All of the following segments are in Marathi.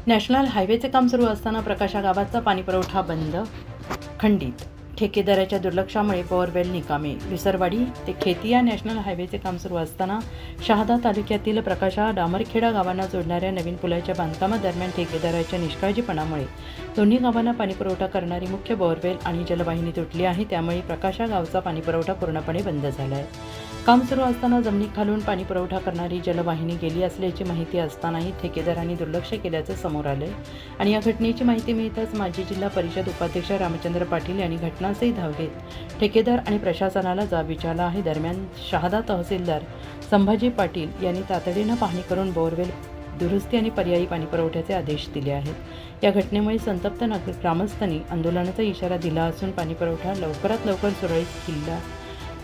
नॅशनल हायवेचे काम सुरू असताना प्रकाशा गावाचा पाणीपुरवठा बंद, खंडित. ठेकेदाराच्या दुर्लक्षामुळे बोअरवेल निकामी. विसरवाडी ते खेतिया नॅशनल हायवेचे काम सुरू असताना शहादा तालुक्यातील प्रकाशा डामरखेडा गावांना जोडणाऱ्या नवीन पुलाच्या बांधकामादरम्यान ठेकेदाराच्या निष्काळजीपणामुळे दोन्ही गावांना पाणीपुरवठा करणारी मुख्य बोअरवेल आणि जलवाहिनी तुटली आहे. त्यामुळे प्रकाशा गावचा पाणीपुरवठा पूर्णपणे बंद झाला आहे. काम सुरू असताना जमिनीखालून पाणीपुरवठा करणारी जलवाहिनी गेली असल्याची माहिती असतानाही ठेकेदारांनी दुर्लक्ष केल्याचं समोर आलंय आणि या घटनेची माहिती मिळताच माजी जिल्हा परिषद उपाध्यक्ष रामचंद्र पाटील यांनी घटनास्थळी धाव घेत ठेकेदार आणि प्रशासनाला जाब विचारला आहे. दरम्यान शहादा तहसीलदार संभाजी पाटील यांनी तातडीनं पाहणी करून बोअरवेल दुरुस्ती आणि पर्यायी पाणीपुरवठ्याचे आदेश दिले आहेत. या घटनेमुळे संतप्त ग्रामस्थांनी आंदोलनाचा इशारा दिला असून पाणीपुरवठा लवकरात लवकर सुरळीत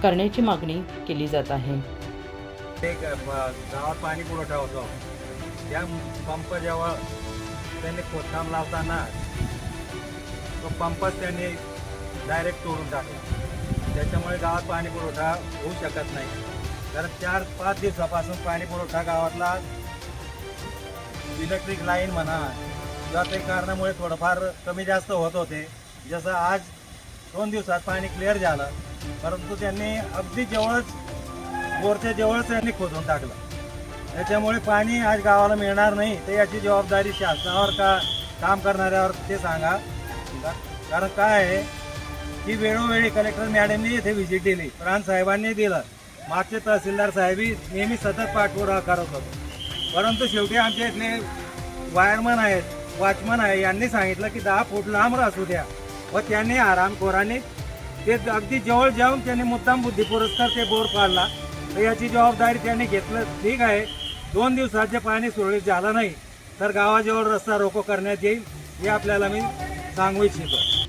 करण्याची मागणी केली जात आहे. एक गावात पाणी पुरवठा होतो, त्या पंपाजवळ त्यांनी खोदकाम लावताना तो पंपच त्यांनी डायरेक्ट तोडून टाकला. त्याच्यामुळे गावात पाणी पुरवठा होऊ शकत नाही. कारण 4-5 दिवसापासून पाणी पुरवठा गावातला इलेक्ट्रिक लाईन म्हणा किंवा काही कारणामुळे थोडंफार कमी जास्त होत होते. जसं आज 2 दिवसात पाणी क्लिअर झालं, परंतु त्यांनी अगदी जवळच बोरच्या जवळच त्यांनी खोदून टाकलं. त्याच्यामुळे पाणी आज गावाला मिळणार नाही. तर याची जबाबदारी शासनावर का काम करणाऱ्यावर ते सांगा. कारण काय आहे की वेळोवेळी कलेक्टर मॅडमनी इथे व्हिजिट दिली, प्रांत साहेबांनी दिलं, मागचे तहसीलदार साहेबी नेहमी सतत पाठपुरावा करत होते. परंतु शेवटी आमच्या इथले वायरमन आहेत, वॉचमन आहे, यांनी सांगितलं की 10 फूट लांब असू द्या व त्यांनी आरामखोरांनी ते अगदी जवळ जाऊन त्यांनी मुद्दाम बुद्धिपुरस्कार ते बोर पाडला. तर याची जबाबदारी त्यांनी घेतलं. ठीक आहे, 2 दिवसाचे पाणी सुरळीत झालं नाही तर गावाजवळ रस्ता रोको करण्यात येईल हे आपल्याला मी सांगू इच्छितो.